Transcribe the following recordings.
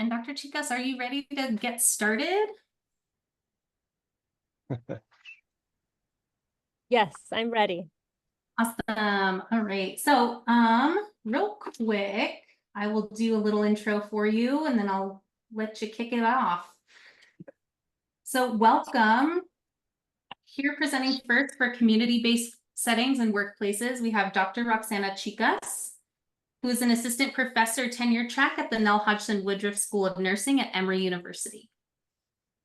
And Dr. Chicas, are you ready to get started? Yes, I'm ready. Awesome. All right. So, real quick, I will do a little intro for you and then I'll let you kick it off. So, welcome. Here presenting first for community-based settings and workplaces, we have Dr. Roxana Chicas, who is an assistant professor tenure track at the Nell Hodgson Woodruff School of Nursing at Emory University.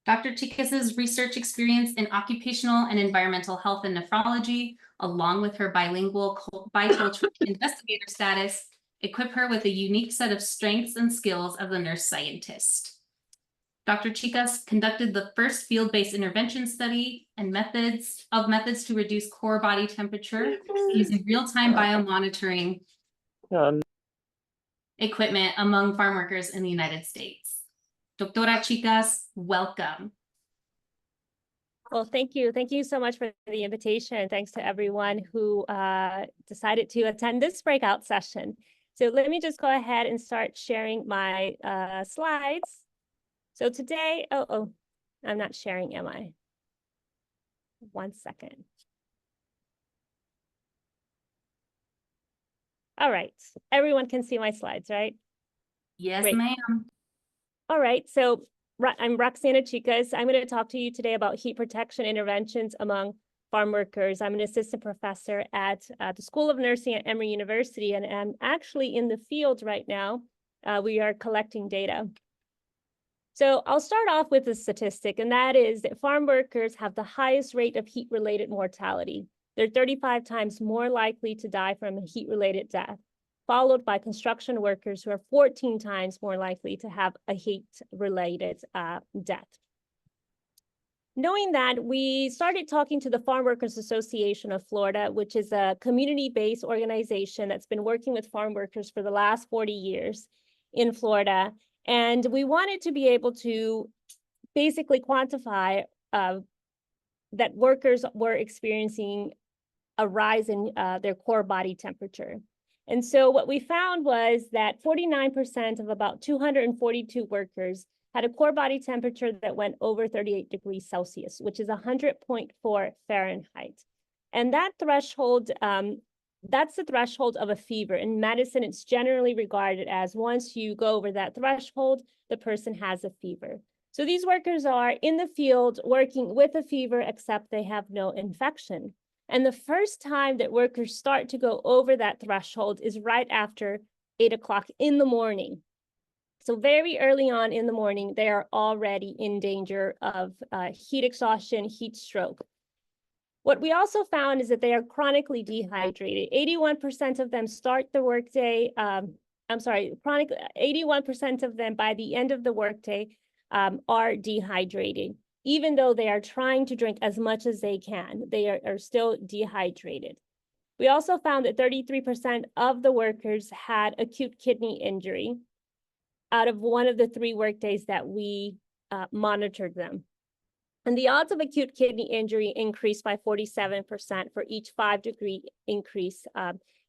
Dr. Chicas's research experience in occupational and environmental health and nephrology, along with her bilingual bicultural investigator status, equip her with a unique set of strengths and skills of the nurse scientist. Dr. Chicas conducted the first field-based intervention study and methods to reduce core body temperature using real-time biomonitoring equipment among farm workers in the United States. Doctora Chicas, welcome. Well, thank you. Thank you so much for the invitation. Thanks to everyone who decided to attend this breakout session. So let me just go ahead and start sharing my slides. So today, I'm not sharing, am I? 1 second. All right, everyone can see my slides, right? Yes, ma'am. All right, so I'm Roxana Chicas. I'm going to talk to you today about heat protection interventions among farm workers. I'm an assistant professor at the School of Nursing at Emory University, and I'm actually in the field right now. We are collecting data. So I'll start off with a statistic, and that is that farm workers have the highest rate of heat-related mortality. They're 35 times more likely to die from a heat-related death, followed by construction workers who are 14 times more likely to have a heat-related death. Knowing that, we started talking to the Farm Workers Association of Florida, which is a community-based organization that's been working with farm workers for the last 40 years in Florida. And we wanted to be able to basically quantify that workers were experiencing a rise in their core body temperature. And so what we found was that 49% of about 242 workers had a core body temperature that went over 38 degrees Celsius, which is 100.4 Fahrenheit. And that threshold, that's the threshold of a fever. In medicine, it's generally regarded as once you go over that threshold, the person has a fever. So these workers are in the field working with a fever, except they have no infection. And the first time that workers start to go over that threshold is right after 8 o'clock in the morning. So very early on in the morning, they are already in danger of heat exhaustion, heat stroke. What we also found is that they are chronically dehydrated. 81% of them start the workday, 81% of them by the end of the workday are dehydrated. Even though they are trying to drink as much as they can, they are still dehydrated. We also found that 33% of the workers had acute kidney injury out of one of the 3 workdays that we monitored them. And the odds of acute kidney injury increased by 47% for each 5-degree increase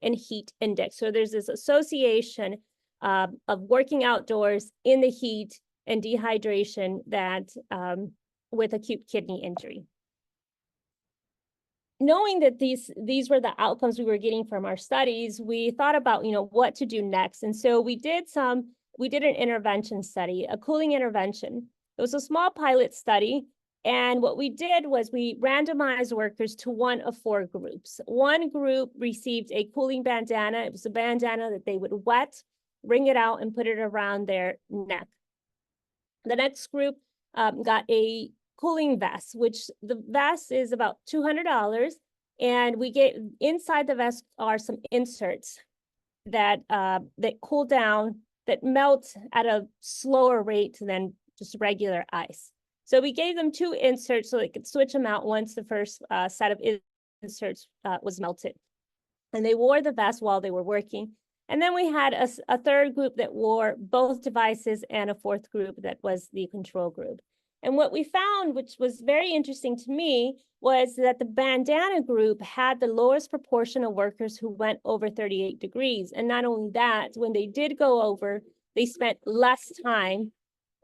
in heat index. So there's this association of working outdoors in the heat and dehydration that with acute kidney injury. Knowing that these were the outcomes we were getting from our studies, we thought about what to do next. And so we did an intervention study, a cooling intervention. It was a small pilot study. And what we did was we randomized workers to one of 4 groups. One group received a cooling bandana. It was a bandana that they would wet, wring it out, and put it around their neck. The next group got a cooling vest, which the vest is about $200. And we get inside the vest are some inserts that cool down, that melt at a slower rate than just regular ice. So we gave them 2 inserts so they could switch them out once the first set of inserts was melted. And they wore the vest while they were working. And then we had a 3rd group that wore both devices and a 4th group that was the control group. And what we found, which was very interesting to me, was that the bandana group had the lowest proportion of workers who went over 38 degrees. And not only that, when they did go over, they spent less time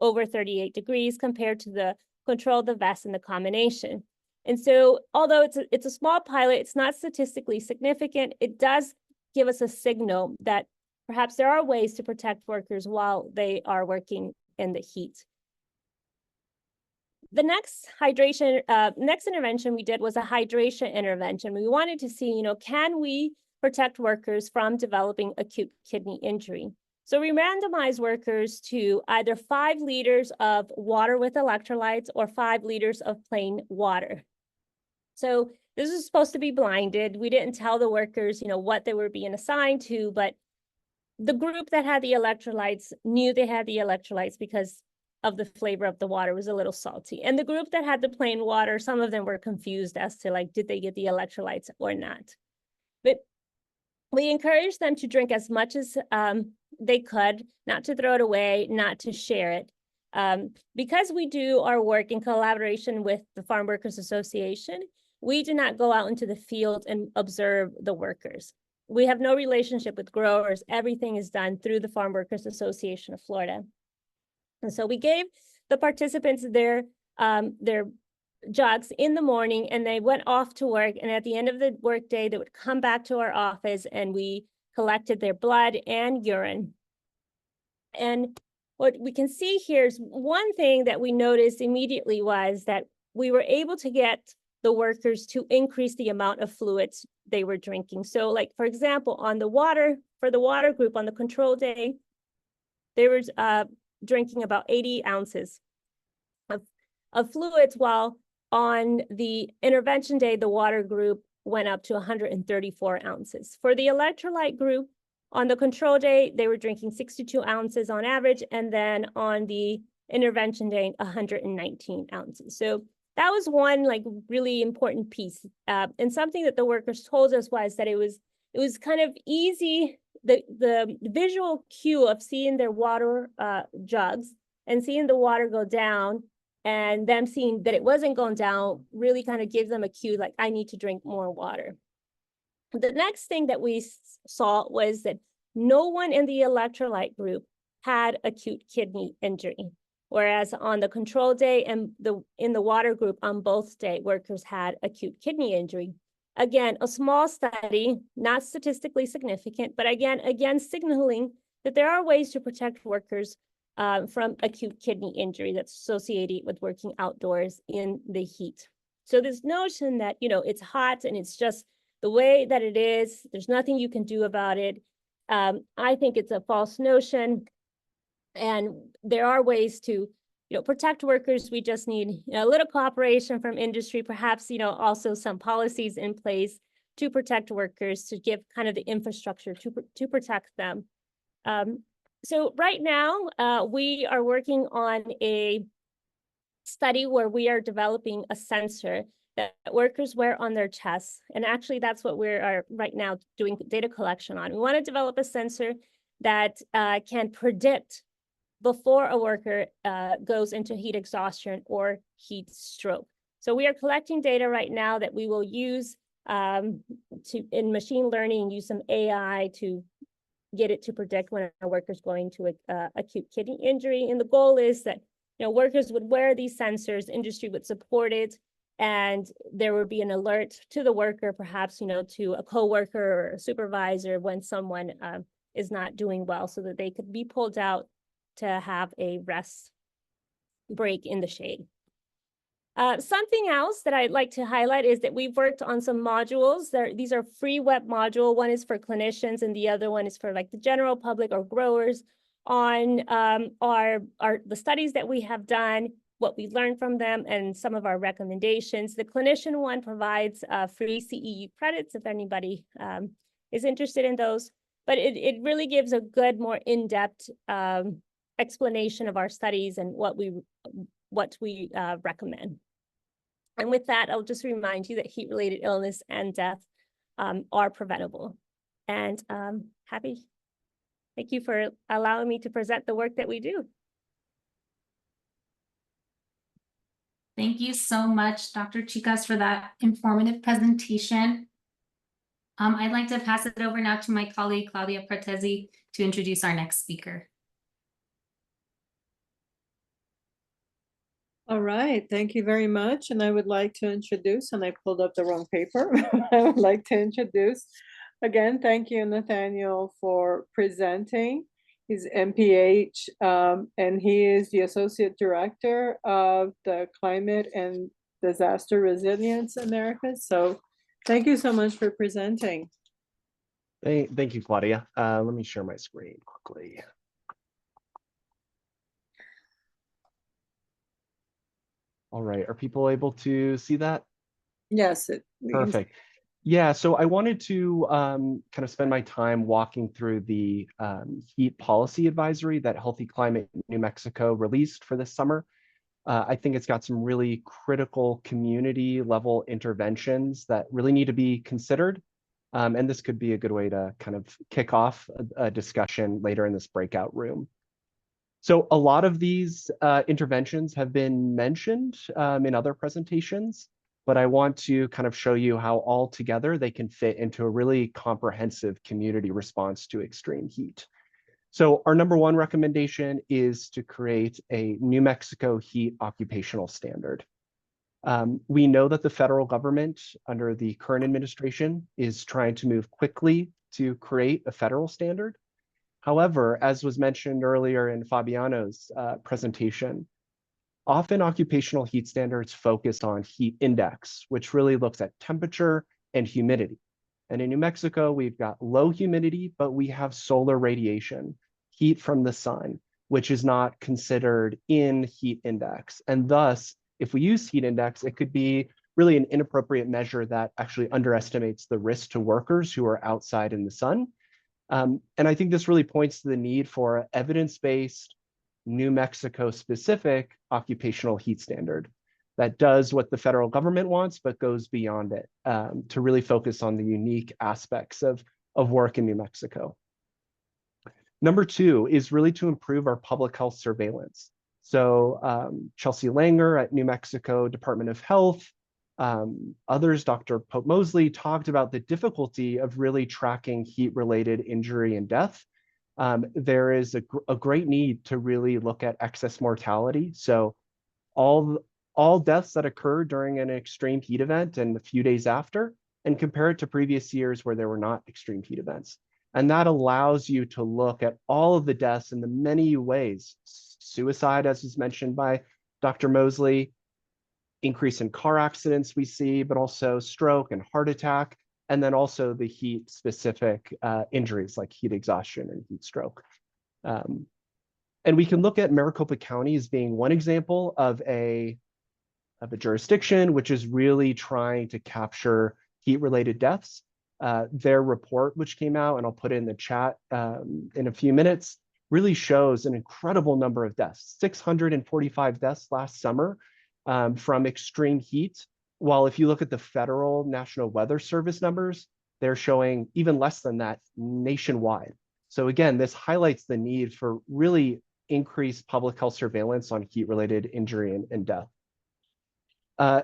over 38 degrees compared to the control, the vest, and the combination. And so although it's a small pilot, it's not statistically significant, it does give us a signal that perhaps there are ways to protect workers while they are working in the heat. The next intervention we did was a hydration intervention. We wanted to see, can we protect workers from developing acute kidney injury? So we randomized workers to either 5 liters of water with electrolytes or 5 liters of plain water. So this is supposed to be blinded. We didn't tell the workers, what they were being assigned to, but the group that had the electrolytes knew they had the electrolytes because of the flavor of the water was a little salty. And the group that had the plain water, some of them were confused as to did they get the electrolytes or not? But we encouraged them to drink as much as they could, not to throw it away, not to share it. Because we do our work in collaboration with the Farm Workers Association, we do not go out into the field and observe the workers. We have no relationship with growers. Everything is done through the Farm Workers Association of Florida. And so we gave the participants their jugs in the morning, and they went off to work. And at the end of the workday, they would come back to our office, and we collected their blood and urine. And what we can see here is one thing that we noticed immediately was that we were able to get the workers to increase the amount of fluids they were drinking. So for example, on the water, for the water group on the control day, they were drinking about 80 ounces of fluids, while on the intervention day, the water group went up to 134 ounces. For the electrolyte group, on the control day, they were drinking 62 ounces on average, and then on the intervention day, 119 ounces. So that was one really important piece. And something that the workers told us was that it was kind of easy, the visual cue of seeing their water jugs and seeing the water go down, and them seeing that it wasn't going down really kind of gives them a cue, I need to drink more water. The next thing that we saw was that no one in the electrolyte group had acute kidney injury, whereas on the control day and in the water group on both days, workers had acute kidney injury. Again, a small study, not statistically significant, but again, signaling that there are ways to protect workers from acute kidney injury that's associated with working outdoors in the heat. So this notion that, it's hot and it's just the way that it is, there's nothing you can do about it. I think it's a false notion. And there are ways to, protect workers. We just need a little cooperation from industry, perhaps, also some policies in place to protect workers, to give kind of the infrastructure to protect them. So right now, we are working on a study where we are developing a sensor that workers wear on their chests. And actually, that's what we are right now doing data collection on. We want to develop a sensor that can predict before a worker goes into heat exhaustion or heat stroke. So we are collecting data right now that we will use in machine learning, use some AI to get it to predict when a worker is going to acute kidney injury. And the goal is that workers would wear these sensors, industry would support it, and there would be an alert to the worker, perhaps to a coworker or a supervisor when someone is not doing well, so that they could be pulled out to have a rest break in the shade. Something else that I'd like to highlight is that we've worked on some modules. These are free web module. One is for clinicians and the other one is for the general public or growers on the studies that we have done, what we learned from them, and some of our recommendations. The clinician one provides free CEU credits if anybody is interested in those, but it really gives a good, more in-depth explanation of our studies and what we recommend. And with that, I'll just remind you that heat-related illness and death are preventable. And thank you for allowing me to present the work that we do. Thank you so much, Dr. Chicas, for that informative presentation. I'd like to pass it over now to my colleague, Claudia Pratesi, to introduce our next speaker. All right, thank you very much. And I would like to introduce, and I pulled up the wrong paper. I would like to introduce, again, thank you, Nathaniel, for presenting. He's MPH, and he is the Associate Director of the Climate and Disaster Resilience Americas. So thank you so much for presenting. Thank you, Claudia. Let me share my screen quickly. All right, are people able to see that? Yes. Perfect. Yeah, so I wanted to kind of spend my time walking through the heat policy advisory that Healthy Climate New Mexico released for this summer. I think it's got some really critical community level interventions that really need to be considered. And this could be a good way to kind of kick off a discussion later in this breakout room. So a lot of these interventions have been mentioned in other presentations, but I want to kind of show you how all together they can fit into a really comprehensive community response to extreme heat. So our number one recommendation is to create a New Mexico heat occupational standard. We know that the federal government under the current administration is trying to move quickly to create a federal standard. However, as was mentioned earlier in Fabiano's presentation, often occupational heat standards focus on heat index, which really looks at temperature and humidity. And in New Mexico, we've got low humidity, but we have solar radiation, heat from the sun, which is not considered in heat index. And thus, if we use heat index, it could be really an inappropriate measure that actually underestimates the risk to workers who are outside in the sun. And I think this really points to the need for an evidence-based, New Mexico-specific occupational heat standard that does what the federal government wants, but goes beyond it to really focus on the unique aspects of work in New Mexico. Number two is really to improve our public health surveillance. So Chelsea Langer at New Mexico Department of Health, others, Dr. Pope Mosley, talked about the difficulty of really tracking heat-related injury and death. There is a great need to really look at excess mortality. So all deaths that occur during an extreme heat event and a few days after, and compare it to previous years where there were not extreme heat events. And that allows you to look at all of the deaths in the many ways. Suicide, as was mentioned by Dr. Mosley, increase in car accidents we see, but also stroke and heart attack, and then also the heat-specific injuries like heat exhaustion and heat stroke. And we can look at Maricopa County as being one example of a jurisdiction which is really trying to capture heat-related deaths. Their report, which came out, and I'll put it in the chat in a few minutes, really shows an incredible number of deaths, 645 deaths last summer from extreme heat. While if you look at the federal National Weather Service numbers, they're showing even less than that nationwide. So again, this highlights the need for really increased public health surveillance on heat-related injury and death.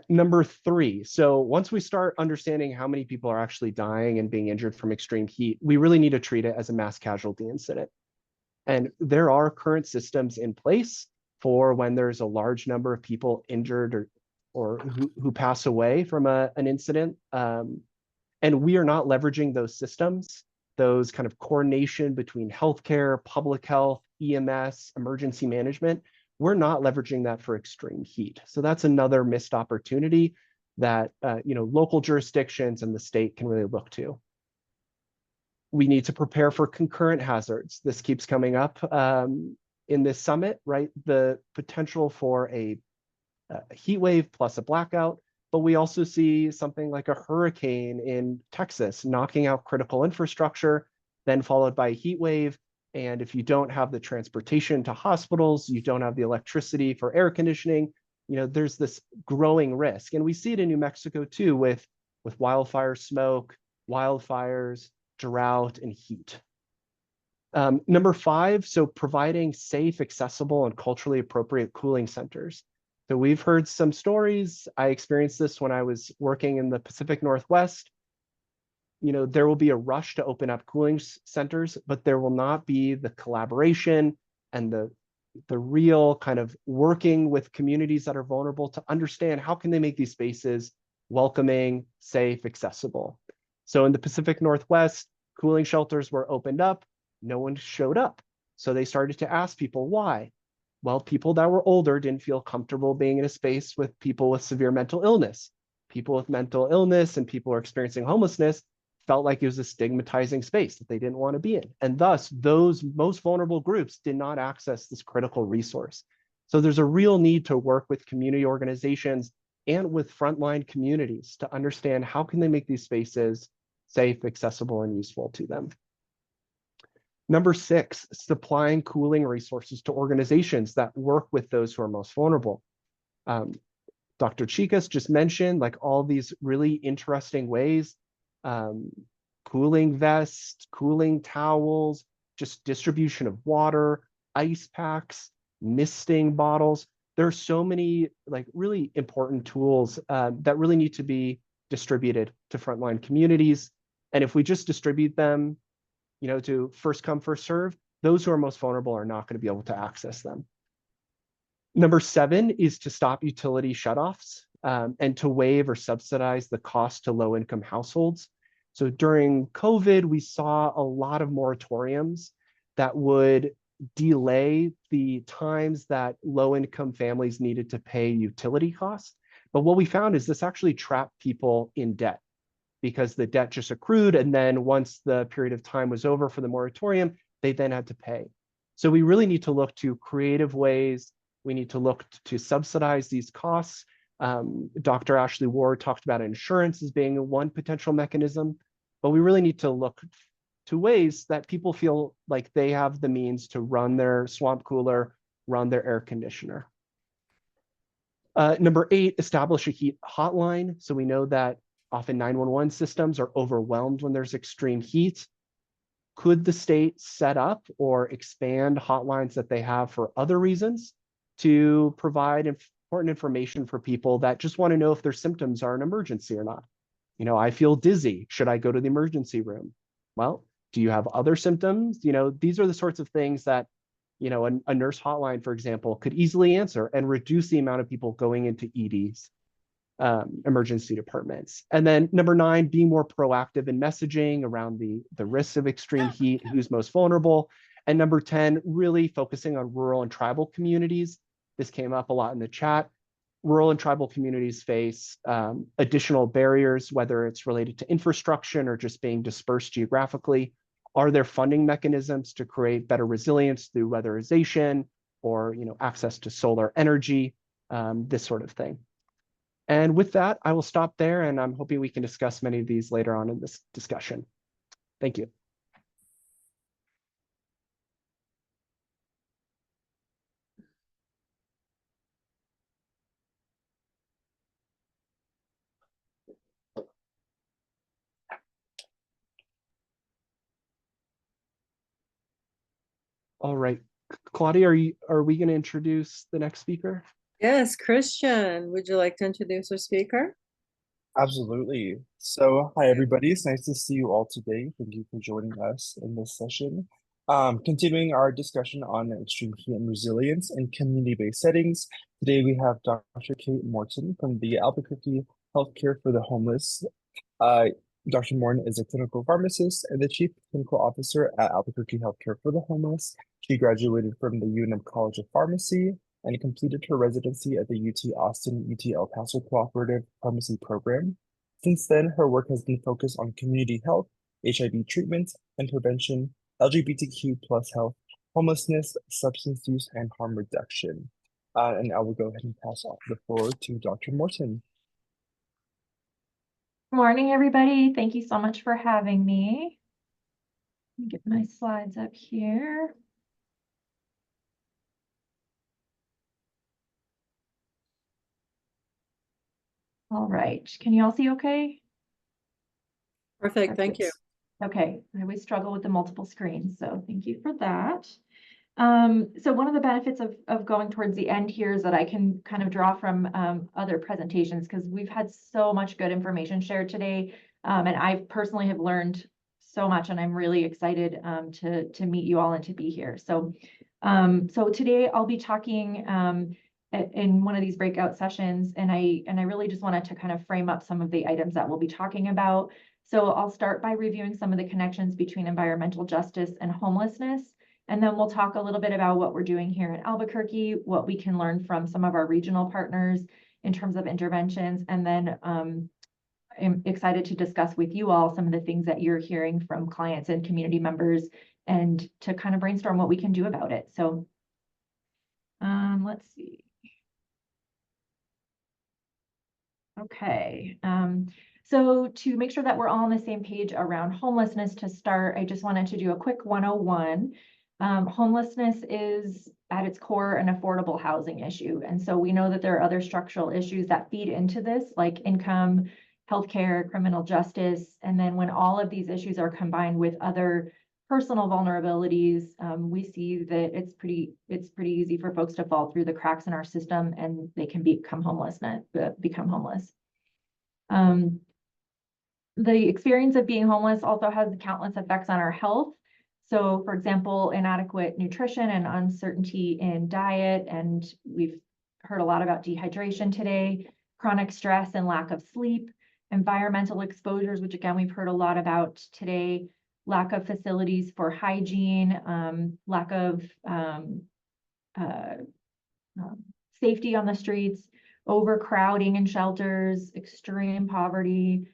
Number three, so once we start understanding how many people are actually dying and being injured from extreme heat, we really need to treat it as a mass casualty incident. And there are current systems in place for when there's a large number of people injured or who pass away from an incident. And we are not leveraging those systems, those kind of coordination between healthcare, public health, EMS, emergency management. We're not leveraging that for extreme heat. So that's another missed opportunity that local jurisdictions and the state can really look to. We need to prepare for concurrent hazards. This keeps coming up in this summit, right? The potential for a heat wave plus a blackout, but we also see something like a hurricane in Texas knocking out critical infrastructure, then followed by a heat wave. And if you don't have the transportation to hospitals, you don't have the electricity for air conditioning, there's this growing risk. And we see it in New Mexico too with wildfire smoke, wildfires, drought, and heat. Number five, so providing safe, accessible, and culturally appropriate cooling centers. So we've heard some stories. I experienced this when I was working in the Pacific Northwest. There will be a rush to open up cooling centers, but there will not be the collaboration and the the real kind of working with communities that are vulnerable to understand how can they make these spaces welcoming, safe, accessible. So in the Pacific Northwest, cooling shelters were opened up, no one showed up. So they started to ask people why. Well, people that were older didn't feel comfortable being in a space with people with severe mental illness. People with mental illness and people who are experiencing homelessness felt like it was a stigmatizing space that they didn't want to be in. And thus, those most vulnerable groups did not access this critical resource. So there's a real need to work with community organizations and with frontline communities to understand how can they make these spaces safe, accessible, and useful to them. Number 6, supplying cooling resources to organizations that work with those who are most vulnerable. Dr. Chicas just mentioned like all these really interesting ways, cooling vests, cooling towels, just distribution of water, ice packs, misting bottles. There are so many like really important tools that really need to be distributed to frontline communities. And if we just distribute them, you know, to first come, first serve, those who are most vulnerable are not going to be able to access them. Number 7 is to stop utility shutoffs and to waive or subsidize the cost to low-income households. So during COVID, we saw a lot of moratoriums that would delay the times that low-income families needed to pay utility costs. But what we found is this actually trapped people in debt because the debt just accrued. And then once the period of time was over for the moratorium, they then had to pay. So we really need to look to creative ways. We need to look to subsidize these costs. Dr. Ashley Ward talked about insurance as being one potential mechanism, but we really need to look to ways that people feel like they have the means to run their swamp cooler, run their air conditioner. Number 8, establish a heat hotline. So we know that often 911 systems are overwhelmed when there's extreme heat. Could the state set up or expand hotlines that they have for other reasons to provide important information for people that just want to know if their symptoms are an emergency or not? You know, I feel dizzy. Should I go to the emergency room? Well, do you have other symptoms? You know, these are the sorts of things that, you know, a nurse hotline, for example, could easily answer and reduce the amount of people going into EDs, emergency departments. And then number 9, being more proactive in messaging around the risks of extreme heat, who's most vulnerable. And number 10, really focusing on rural and tribal communities. This came up a lot in the chat. Rural and tribal communities face additional barriers, whether it's related to infrastructure or just being dispersed geographically. Are there funding mechanisms to create better resilience through weatherization or, you know, access to solar energy, this sort of thing? And with that, I will stop there, and I'm hoping we can discuss many of these later on in this discussion. Thank you. All right, Claudia, are we going to introduce the next speaker? Yes, Christian, would you like to introduce our speaker? Absolutely. So, hi everybody. It's nice to see you all today. Thank you for joining us in this session. Continuing our discussion on extreme heat and resilience in community-based settings. Today we have Dr. Kate Morton from the Albuquerque Healthcare for the Homeless. Dr. Morton is a clinical pharmacist and the Chief Clinical Officer at Albuquerque Healthcare for the Homeless. She graduated from the UNM College of Pharmacy and completed her residency at the UT Austin UT El Paso Cooperative Pharmacy Program. Since then, her work has been focused on community health, HIV treatment and prevention, LGBTQ+ health, homelessness, substance use, and harm reduction. And I will go ahead and pass off the floor to Dr. Morton. Good morning, everybody. Thank you so much for having me. Let me get my slides up here. All right, can you all see okay? Perfect, thank you. Okay, I always struggle with the multiple screens, so thank you for that. So one of the benefits of going towards the end here is that I can kind of draw from other presentations because we've had so much good information shared today. And I personally have learned so much, and I'm really excited to meet you all and to be here. So So today I'll be talking in one of these breakout sessions, and I really just wanted to kind of frame up some of the items that we'll be talking about. So I'll start by reviewing some of the connections between environmental justice and homelessness. And then we'll talk a little bit about what we're doing here in Albuquerque, what we can learn from some of our regional partners in terms of interventions. And then I'm excited to discuss with you all some of the things that you're hearing from clients and community members, and to kind of brainstorm what we can do about it. So let's see. Okay. So to make sure that we're all on the same page around homelessness, to start, I just wanted to do a quick 101. Homelessness is at its core an affordable housing issue. And so we know that there are other structural issues that feed into this, like income, healthcare, criminal justice. And then when all of these issues are combined with other personal vulnerabilities, we see that it's pretty easy for folks to fall through the cracks in our system, and they can become homeless. The experience of being homeless also has countless effects on our health. So, for example, inadequate nutrition and uncertainty in diet, and we've heard a lot about dehydration today, chronic stress and lack of sleep, environmental exposures, which again, we've heard a lot about today, lack of facilities for hygiene, lack of safety on the streets, overcrowding in shelters, extreme poverty,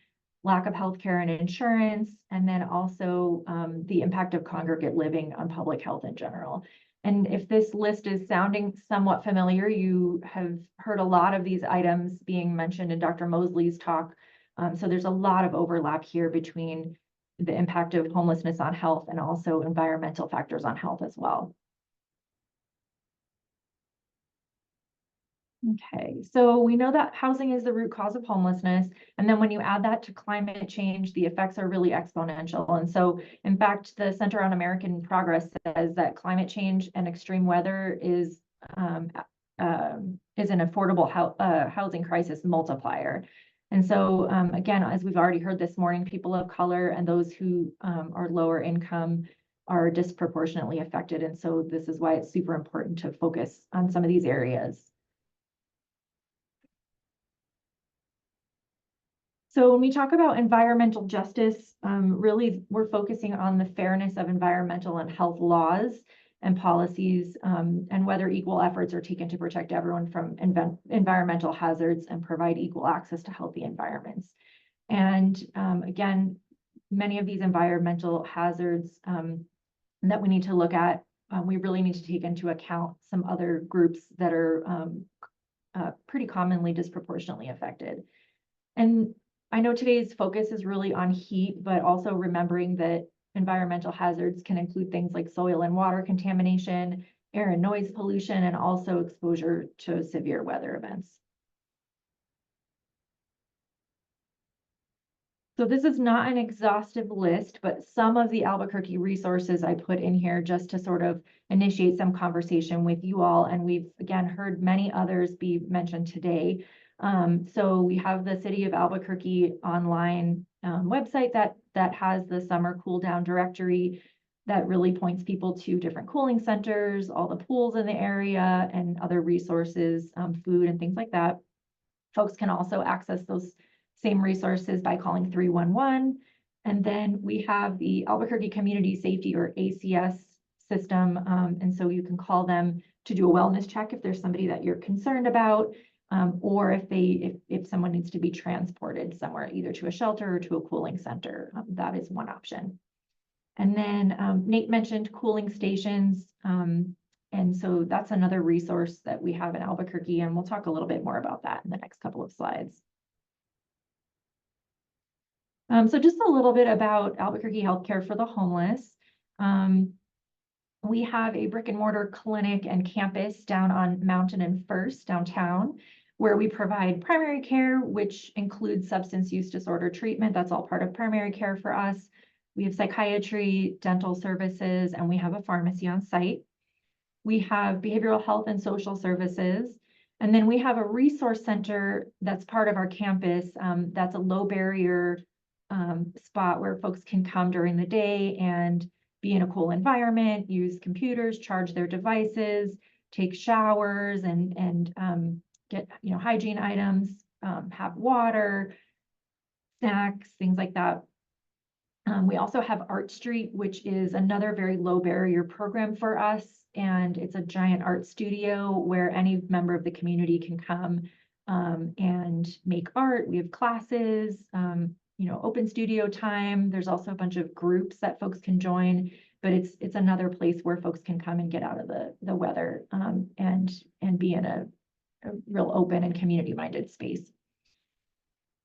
lack of healthcare and insurance, and then also the impact of congregate living on public health in general. And if this list is sounding somewhat familiar, you have heard a lot of these items being mentioned in Dr. Mosley's talk. So there's a lot of overlap here between the impact of homelessness on health and also environmental factors on health as well. Okay, so we know that housing is the root cause of homelessness. And then when you add that to climate change, the effects are really exponential. And so, in fact, the Center on American Progress says that climate change and extreme weather is an affordable housing crisis multiplier. And so, again, as we've already heard this morning, people of color and those who are lower income are disproportionately affected. And so this is why it's super important to focus on some of these areas. So when we talk about environmental justice, really we're focusing on the fairness of environmental and health laws and policies, and whether equal efforts are taken to protect everyone from environmental hazards and provide equal access to healthy environments. And again, many of these environmental hazards that we need to look at, we really need to take into account some other groups that are pretty commonly disproportionately affected. And I know today's focus is really on heat, but also remembering that environmental hazards can include things like soil and water contamination, air and noise pollution, and also exposure to severe weather events. So this is not an exhaustive list, but some of the Albuquerque resources I put in here just to sort of initiate some conversation with you all. And we've, again, heard many others be mentioned today. So we have the City of Albuquerque online website that has the summer cool down directory that really points people to different cooling centers, all the pools in the area, and other resources, food and things like that. Folks can also access those same resources by calling 311. And then we have the Albuquerque Community Safety, or ACS system. And so you can call them to do a wellness check if there's somebody that you're concerned about. Or if someone needs to be transported somewhere, either to a shelter or to a cooling center, that is one option. And then Nate mentioned cooling stations. And so that's another resource that we have in Albuquerque, and we'll talk a little bit more about that in the next couple of slides. So just a little bit about Albuquerque Healthcare for the Homeless. We have a brick and mortar clinic and campus down on Mountain and First downtown, where we provide primary care, which includes substance use disorder treatment. That's all part of primary care for us. We have psychiatry, dental services, and we have a pharmacy on site. We have behavioral health and social services. And then we have a resource center that's part of our campus. That's a low barrier spot where folks can come during the day and be in a cool environment, use computers, charge their devices, take showers, and get, you know, hygiene items, have water, snacks, things like that. We also have Art Street, which is another very low barrier program for us. And it's a giant art studio where any member of the community can come and make art. We have classes, you know, open studio time. There's also a bunch of groups that folks can join, but it's another place where folks can come and get out of the weather and be in a real open and community-minded space.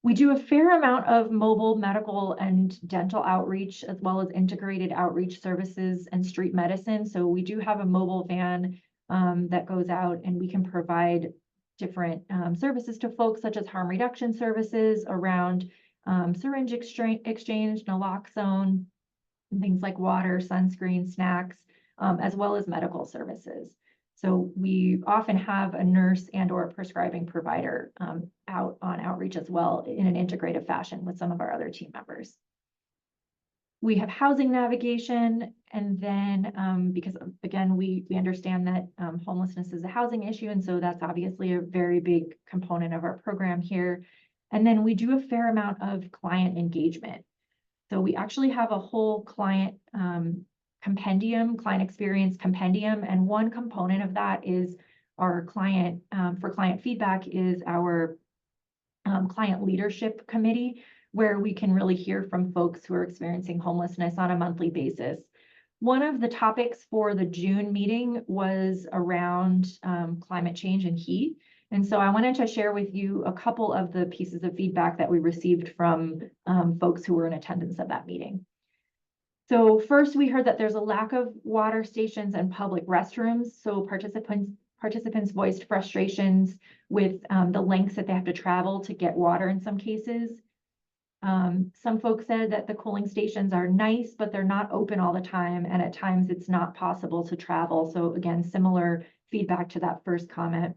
We do a fair amount of mobile medical and dental outreach, as well as integrated outreach services and street medicine. So we do have a mobile van that goes out, and we can provide different services to folks, such as harm reduction services around syringe exchange, naloxone, and things like water, sunscreen, snacks, as well as medical services. So we often have a nurse and or a prescribing provider out on outreach as well in an integrative fashion with some of our other team members. We have housing navigation, and then because again, we understand that homelessness is a housing issue, and so that's obviously a very big component of our program here. And then we do a fair amount of client engagement. So we actually have a whole client compendium, client experience compendium, and one component of that is our client, for client feedback, is our client leadership committee, where we can really hear from folks who are experiencing homelessness on a monthly basis. One of the topics for the June meeting was around climate change and heat. And so I wanted to share with you a couple of the pieces of feedback that we received from folks who were in attendance at that meeting. So first, we heard that there's a lack of water stations and public restrooms. So participants voiced frustrations with the lengths that they have to travel to get water in some cases. Some folks said that the cooling stations are nice, but they're not open all the time. And at times it's not possible to travel. So again, similar feedback to that first comment.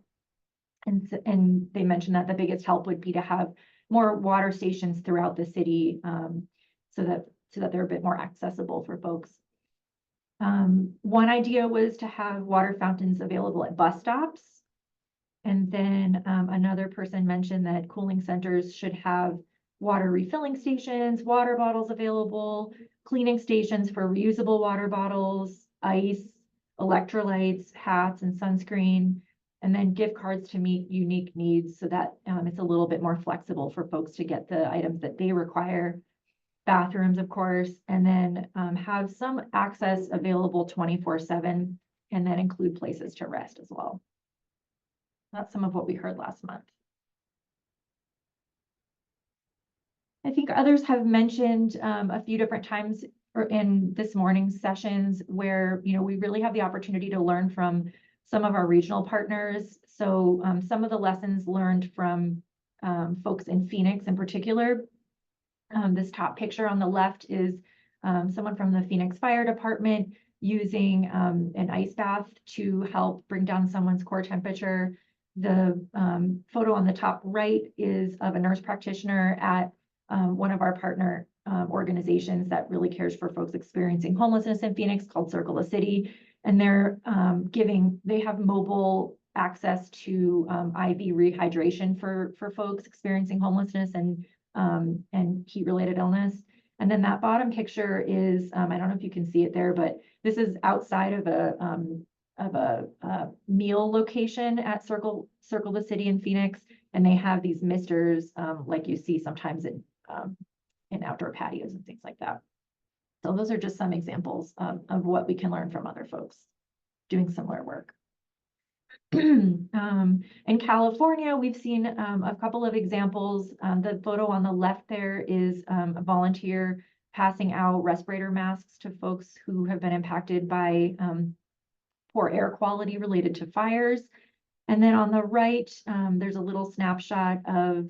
And they mentioned that the biggest help would be to have more water stations throughout the city so that they're a bit more accessible for folks. One idea was to have water fountains available at bus stops. And then another person mentioned that cooling centers should have water refilling stations, water bottles available, cleaning stations for reusable water bottles, ice, electrolytes, hats, and sunscreen, and then gift cards to meet unique needs so that it's a little bit more flexible for folks to get the items that they require. Bathrooms, of course, and then have some access available 24/7, and then include places to rest as well. That's some of what we heard last month. I think others have mentioned a few different times in this morning's sessions where, you know, we really have the opportunity to learn from some of our regional partners. So some of the lessons learned from folks in Phoenix in particular. This top picture on the left is someone from the Phoenix Fire Department using an ice bath to help bring down someone's core temperature. The photo on the top right is of a nurse practitioner at one of our partner organizations that really cares for folks experiencing homelessness in Phoenix, called Circle the City. And they're they have mobile access to IV rehydration for folks experiencing homelessness and heat-related illness. And then that bottom picture is, I don't know if you can see it there, but this is outside of a meal location at Circle the City in Phoenix. And they have these misters like you see sometimes in outdoor patios and things like that. So those are just some examples of what we can learn from other folks doing similar work. In California, we've seen a couple of examples. The photo on the left there is a volunteer passing out respirator masks to folks who have been impacted by poor air quality related to fires. And then on the right, there's a little snapshot of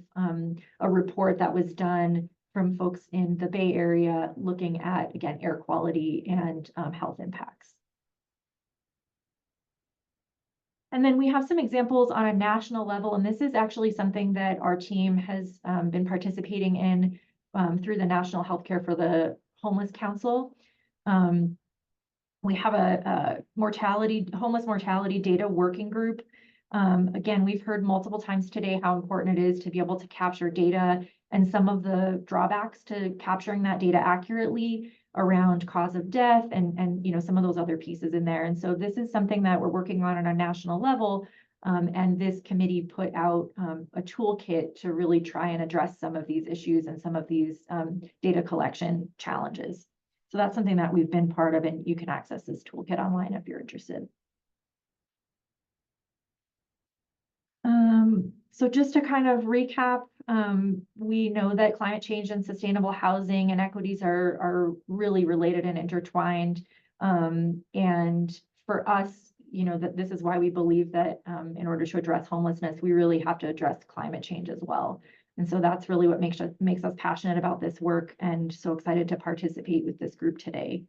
a report that was done from folks in the Bay Area looking at, again, air quality and health impacts. And then we have some examples on a national level, and this is actually something that our team has been participating in through the National Healthcare for the Homeless Council. We have a homeless mortality data working group. Again, we've heard multiple times today how important it is to be able to capture data and some of the drawbacks to capturing that data accurately around cause of death and you know, some of those other pieces in there. And so this is something that we're working on a national level. And this committee put out a toolkit to really try and address some of these issues and some of these data collection challenges. So that's something that we've been part of, and you can access this toolkit online if you're interested. So just to kind of recap, we know that climate change and sustainable housing and equities are really related and intertwined. And for us, you know, that this is why we believe that in order to address homelessness, we really have to address climate change as well. And so that's really what makes us passionate about this work and so excited to participate with this group today.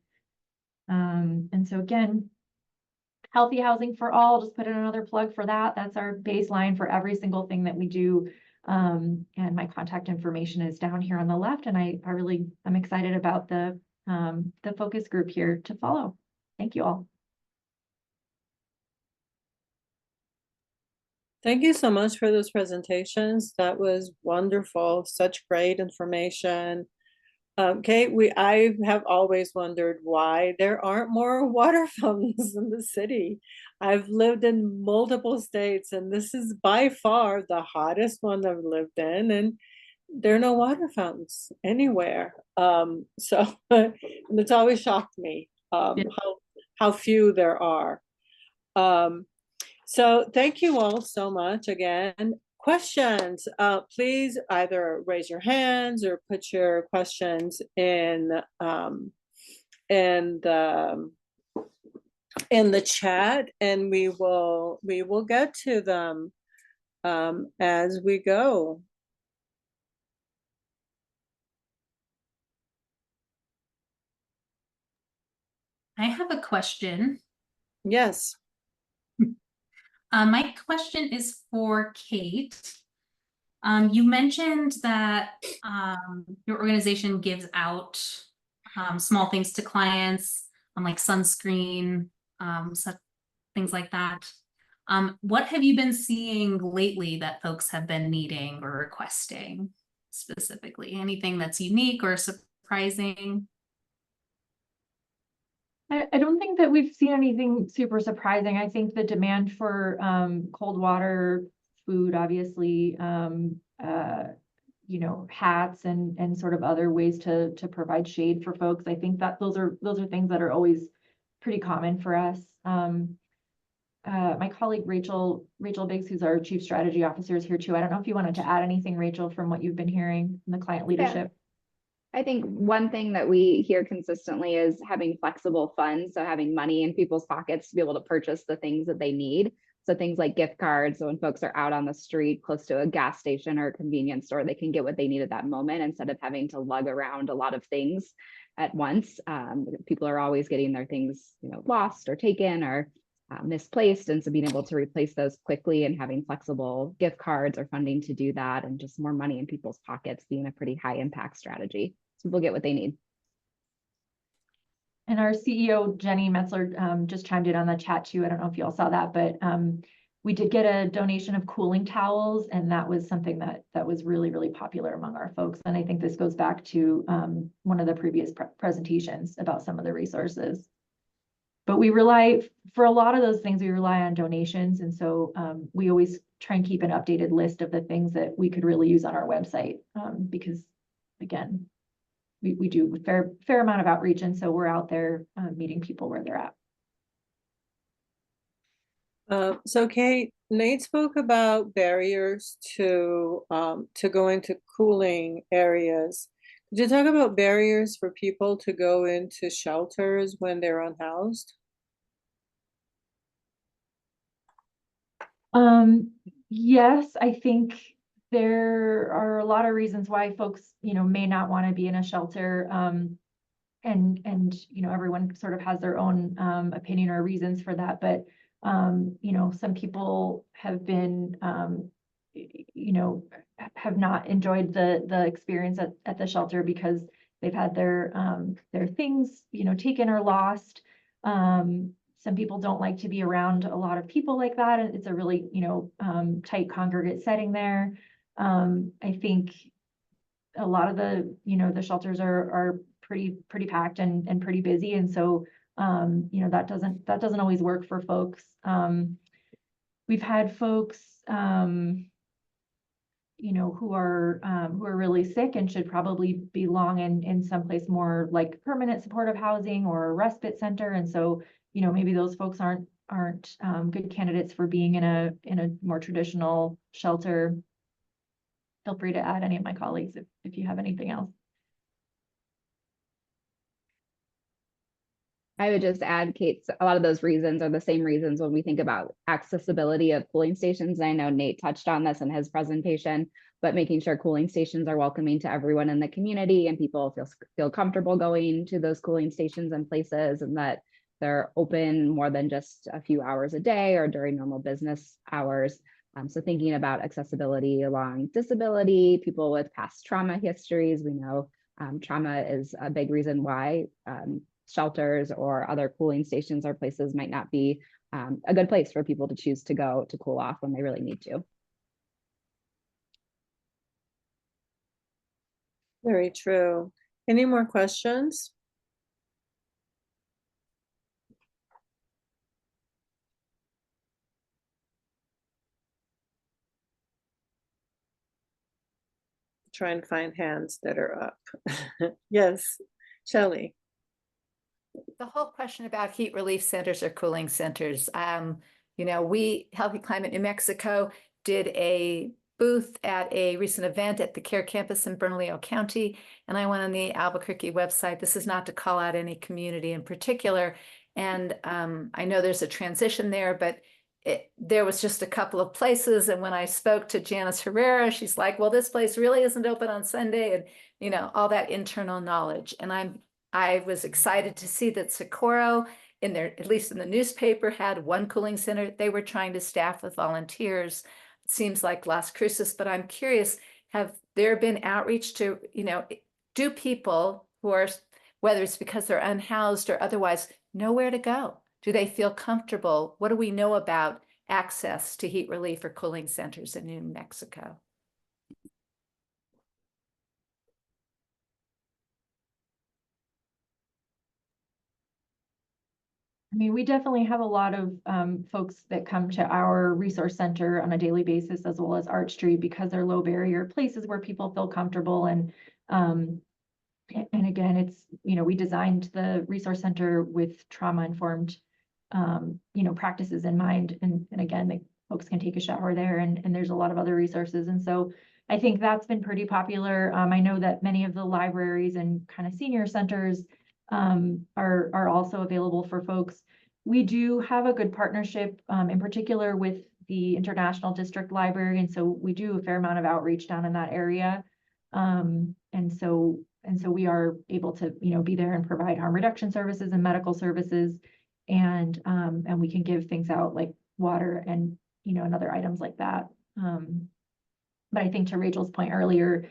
And so again, healthy housing for all, just put in another plug for that. That's our baseline for every single thing that we do. And my contact information is down here on the left. And I'm excited about the focus group here to follow. Thank you all. Thank you so much for those presentations. That was wonderful. Such great information. Kate, I have always wondered why there aren't more water fountains in the city. I've lived in multiple states, and this is by far the hottest one I've lived in, and there are no water fountains anywhere. So and it's always shocked me how few there are. So thank you all so much again. Questions, please either raise your hands or put your questions in the chat, and we will get to them as we go. I have a question. Yes. My question is for Kate. You mentioned that your organization gives out small things to clients, like sunscreen, things like that. What have you been seeing lately that folks have been needing or requesting specifically? Anything that's unique or surprising? I don't think that we've seen anything super surprising. I think the demand for cold water, food, obviously, you know, hats and sort of other ways to provide shade for folks. I think that those are things that are always pretty common for us. My colleague Rachel Biggs, who's our Chief Strategy Officer, is here too. I don't know if you wanted to add anything, Rachel, from what you've been hearing in the client leadership. I think one thing that we hear consistently is having flexible funds. So having money in people's pockets to be able to purchase the things that they need. So things like gift cards. So when folks are out on the street close to a gas station or a convenience store, they can get what they need at that moment instead of having to lug around a lot of things at once. People are always getting their things, you know, lost or taken or misplaced. And so being able to replace those quickly and having flexible gift cards or funding to do that and just more money in people's pockets being a pretty high impact strategy. So people get what they need. And our CEO, Jenny Metzler, just chimed in on the chat too. I don't know if you all saw that, but we did get a donation of cooling towels, and that was something that was really, really popular among our folks. And I think this goes back to one of the previous presentations about some of the resources. But we rely, for a lot of those things, we rely on donations. And so we always try and keep an updated list of the things that we could really use on our website because, again, we do a fair amount of outreach. And so we're out there meeting people where they're at. So Kate, Nate spoke about barriers to go into cooling areas. Could you talk about barriers for people to go into shelters when they're unhoused? Yes, I think there are a lot of reasons why folks, you know, may not want to be in a shelter. And, you know, everyone sort of has their own opinion or reasons for that. But, you know, some people have been, you know, have not enjoyed the experience at the shelter because they've had their things, you know, taken or lost. Some people don't like to be around a lot of people like that. And it's a really, tight congregate setting there. I think a lot of the shelters are pretty packed and pretty busy. And so, that doesn't always work for folks. We've had folks, who are really sick and should probably belong in someplace more like permanent supportive housing or a respite center. And so, maybe those folks aren't good candidates for being in a more traditional shelter. Feel free to add any of my colleagues if you have anything else. I would just add, Kate, a lot of those reasons are the same reasons when we think about accessibility of cooling stations. I know Nate touched on this in his presentation, but making sure cooling stations are welcoming to everyone in the community and people feel comfortable going to those cooling stations and places, and that they're open more than just a few hours a day or during normal business hours. So thinking about accessibility along disability, people with past trauma histories, we know trauma is a big reason why shelters or other cooling stations or places might not be a good place for people to choose to go to cool off when they really need to. Very true. Any more questions? Try and find hands that are up. Yes, Shelley. The whole question about heat relief centers or cooling centers. We, Healthy Climate New Mexico, did a booth at a recent event at the CARE campus in Bernalillo County, and I went on the Albuquerque website. This is not to call out any community in particular, and I know there's a transition there, but there was just a couple of places, and when I spoke to Janice Herrera, she's like, well, this place really isn't open on Sunday, and all that internal knowledge. And I was excited to see that Socorro, at least in the newspaper, had one cooling center they were trying to staff with volunteers. It seems like Las Cruces, but I'm curious, have there been outreach to, do people who are, whether it's because they're unhoused or otherwise, know where to go? Do they feel comfortable? What do we know about access to heat relief or cooling centers in New Mexico? I mean, we definitely have a lot of folks that come to our resource center on a daily basis, as well as Arch Street, because they're low barrier places where people feel comfortable. And again, it's, we designed the resource center with trauma-informed, practices in mind. And again, the folks can take a shower there, and there's a lot of other resources. And so I think that's been pretty popular. I know that many of the libraries and kind of senior centers are also available for folks. We do have a good partnership, in particular with the International District Library, and so we do a fair amount of outreach down in that area. And so we are able to, be there and provide harm reduction services and medical services, and we can give things out like water and and other items like that. But I think to Rachel's point earlier,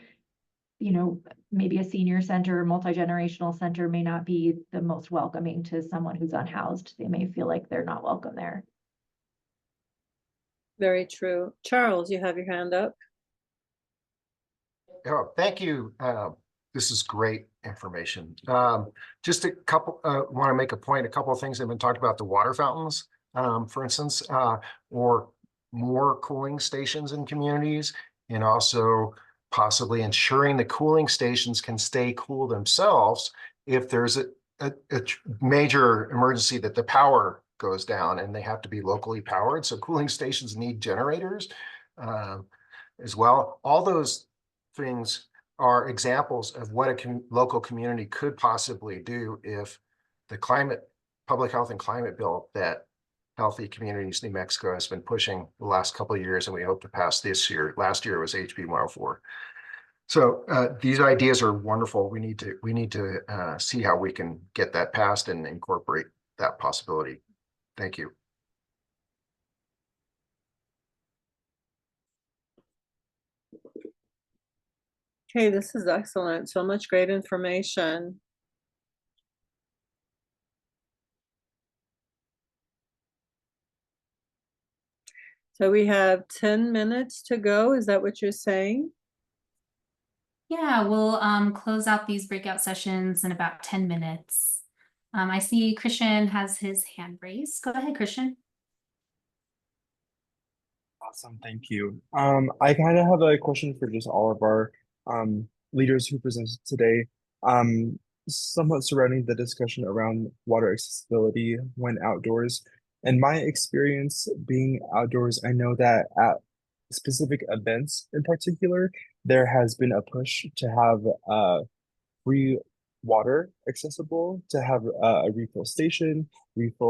maybe a senior center or multi-generational center may not be the most welcoming to someone who's unhoused. They may feel like they're not welcome there. Very true. Charles, you have your hand up. Oh, thank you. This is great information. Just a couple, want to make a point, a couple of things that have been talked about, the water fountains, for instance, or more cooling stations in communities, and also possibly ensuring the cooling stations can stay cool themselves if there's a major emergency that the power goes down and they have to be locally powered. So cooling stations need generators as well. All those things are examples of what a local community could possibly do if the public health and climate bill that Healthy Communities New Mexico has been pushing the last couple of years, and we hope to pass this year. Last year was HB 104. So these ideas are wonderful. We need to see how we can get that passed and incorporate that possibility. Thank you. Okay, this is excellent. So much great information. So we have 10 minutes to go. Is that what you're saying? Yeah, we'll close out these breakout sessions in about 10 minutes. I see Christian has his hand raised. Go ahead, Christian. Awesome, thank you. I kind of have a question for just all of our leaders who presented today. Somewhat surrounding the discussion around water accessibility when outdoors. In my experience being outdoors, I know that at specific events in particular, there has been a push to have free water accessible, to have a refill station, just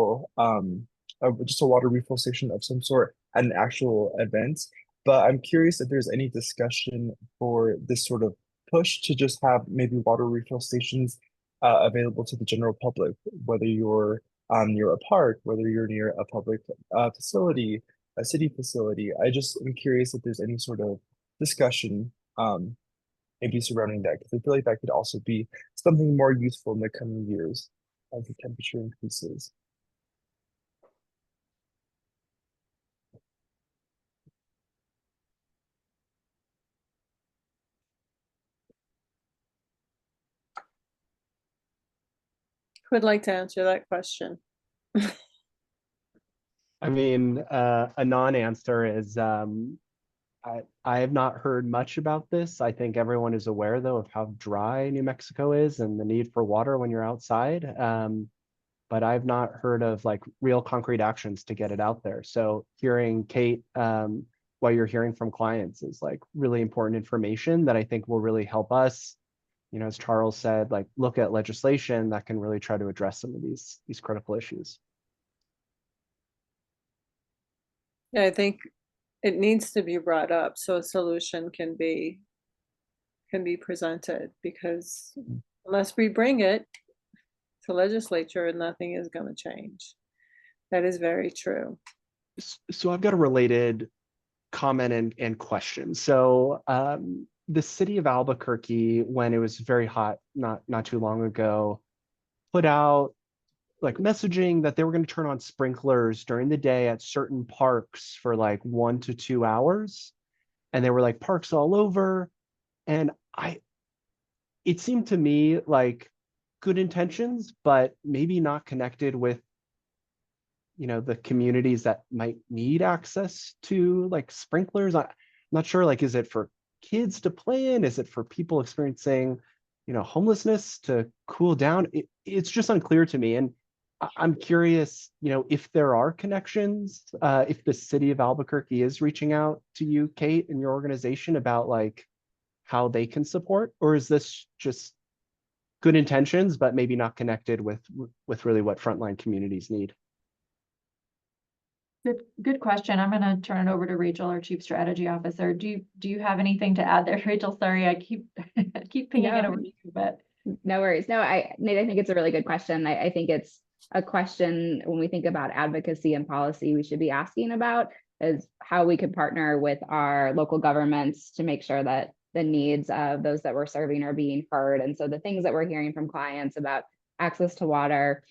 a water refill station of some sort at an actual event. But I'm curious if there's any discussion for this sort of push to just have maybe water refill stations available to the general public, whether you're near a park, whether you're near a public facility, a city facility. I just am curious if there's any sort of discussion maybe surrounding that, because I feel like that could also be something more useful in the coming years as the temperature increases. Who would like to answer that question? I mean, a non-answer is I have not heard much about this. I think everyone is aware, though, of how dry New Mexico is and the need for water when you're outside. But I've not heard of like real concrete actions to get it out there. So hearing Kate, what you're hearing from clients is like really important information that I think will really help us, you know, as Charles said, like look at legislation that can really try to address some of these critical issues. Yeah, I think it needs to be brought up so a solution can be presented, because unless we bring it to legislature, nothing is going to change. That is very true. So I've got a related comment and question. So the city of Albuquerque, when it was very hot, not too long ago, put out like messaging that they were going to turn on sprinklers during the day at certain parks for like 1 to 2 hours. And there were like parks all over. And it seemed to me like good intentions, but maybe not connected with, you know, the communities that might need access to like sprinklers. I'm not sure, like, is it for kids to play in? Is it for people experiencing, you know, homelessness to cool down? It's just unclear to me. And I'm curious, you know, if there are connections, if the city of Albuquerque is reaching out to you, Kate, and your organization about like how they can support, or is this just good intentions, but maybe not connected with really what frontline communities need? Good question. I'm going to turn it over to Rachel, our Chief Strategy Officer. Do you have anything to add there, Rachel? Sorry, I keep pinging it over to you, but no worries. No, Nate, I think it's a really good question. I think it's a question when we think about advocacy and policy we should be asking about, is how we could partner with our local governments to make sure that the needs of those that we're serving are being heard. And so the things that we're hearing from clients about access to water,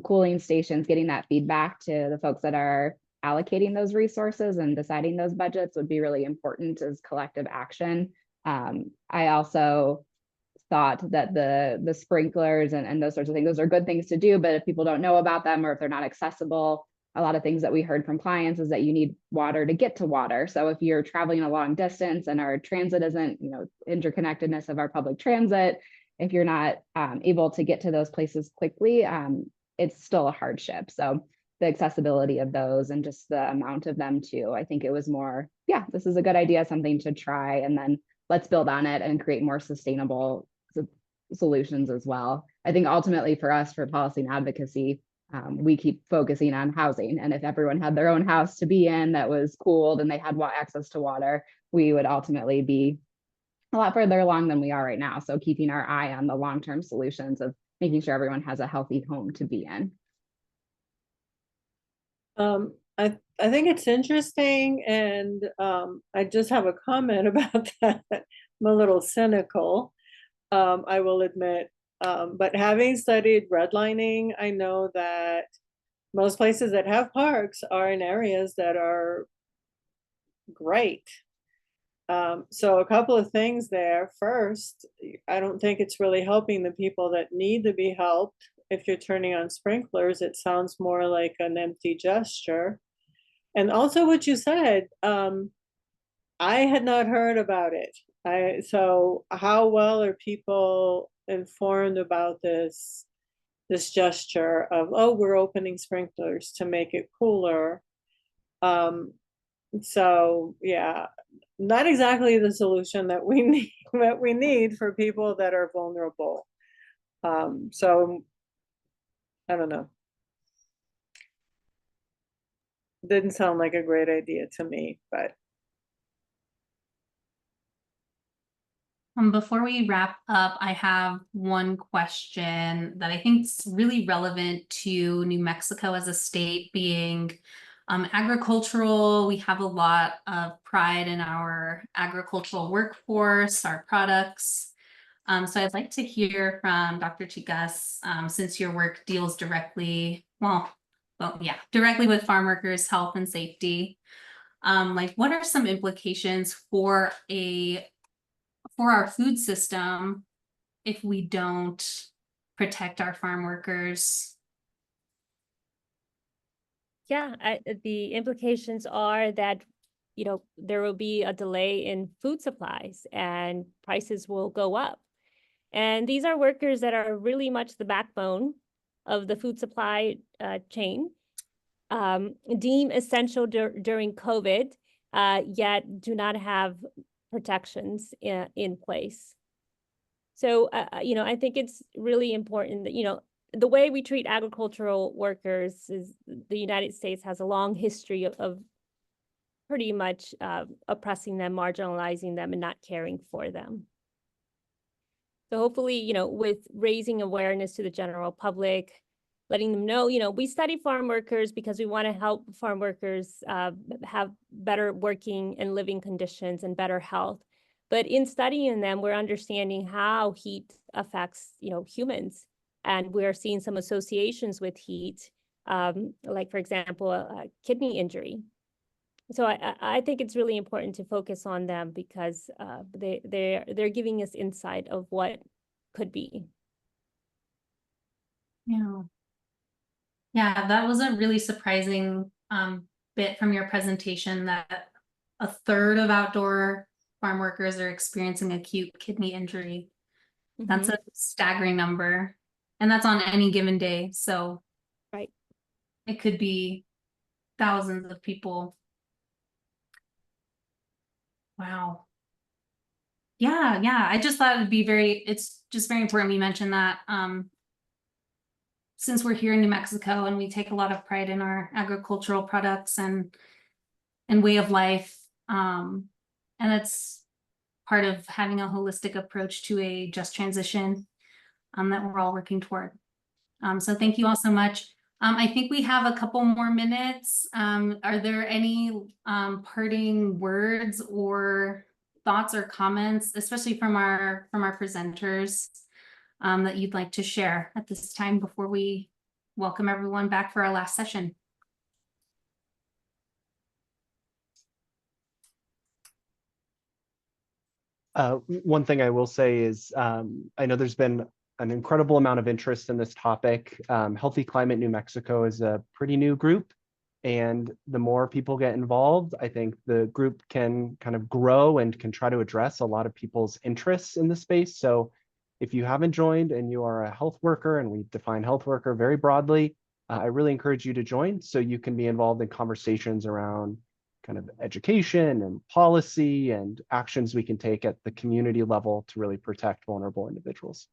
cooling stations, getting that feedback to the folks that are allocating those resources and deciding those budgets would be really important as collective action. I also thought that the sprinklers and those sorts of things, those are good things to do, but if people don't know about them or if they're not accessible, a lot of things that we heard from clients is that you need water to get to water. So if you're traveling a long distance and our transit isn't, you know, interconnectedness of our public transit, if you're not able to get to those places quickly, it's still a hardship. So the accessibility of those and just the amount of them too, I think it was more, yeah, this is a good idea, something to try, and then let's build on it and create more sustainable solutions as well. I think ultimately for us, for policy and advocacy, we keep focusing on housing. And if everyone had their own house to be in that was cooled and they had access to water, we would ultimately be a lot further along than we are right now. So keeping our eye on the long-term solutions of making sure everyone has a healthy home to be in. I think it's interesting, and I just have a comment about that. I'm a little cynical, I will admit, but having studied redlining, I know that most places that have parks are in areas that are great. So a couple of things there. First, I don't think it's really helping the people that need to be helped. If you're turning on sprinklers, it sounds more like an empty gesture. And also what you said, I had not heard about it. So how well are people informed about this gesture of, oh, we're opening sprinklers to make it cooler? So yeah, not exactly the solution that we need for people that are vulnerable. So I don't know. Didn't sound like a great idea to me, but Before we wrap up, I have one question that I think is really relevant to New Mexico as a state, being agricultural. We have a lot of pride in our agricultural workforce, our products. So I'd like to hear from Dr. Chicas, since your work deals directly, directly with farm workers' health and safety. Like, what are some implications for our food system if we don't protect our farm workers? Yeah, the implications are that, there will be a delay in food supplies and prices will go up. And these are workers that are really much the backbone of the food supply chain, deemed essential during COVID, yet do not have protections in place. So, I think it's really important that, the way we treat agricultural workers is the United States has a long history of pretty much oppressing them, marginalizing them, and not caring for them. So hopefully, with raising awareness to the general public, letting them know, we study farm workers because we want to help farm workers have better working and living conditions and better health. But in studying them, we're understanding how heat affects, humans. And we're seeing some associations with heat, like, for example, a kidney injury. So I think it's really important to focus on them because they're giving us insight of what could be. Yeah. Yeah, that was a really surprising bit from your presentation, that a third of outdoor farm workers are experiencing acute kidney injury. That's a staggering number. And that's on any given day. So right, it could be thousands of people. Wow. Yeah, I just thought it'd be it's just very important we mention that, since we're here in New Mexico and we take a lot of pride in our agricultural products and way of life. And it's part of having a holistic approach to a just transition that we're all working toward. So thank you all so much. I think we have a couple more minutes. Are there any parting words or thoughts or comments, especially from our presenters, that you'd like to share at this time before we welcome everyone back for our last session? One thing I will say is I know there's been an incredible amount of interest in this topic. Healthy Climate New Mexico is a pretty new group, and the more people get involved, I think the group can kind of grow and can try to address a lot of people's interests in the space. So if you haven't joined and you are a health worker, and we define health worker very broadly, I really encourage you to join so you can be involved in conversations around kind of education and policy and actions we can take at the community level to really protect vulnerable individuals.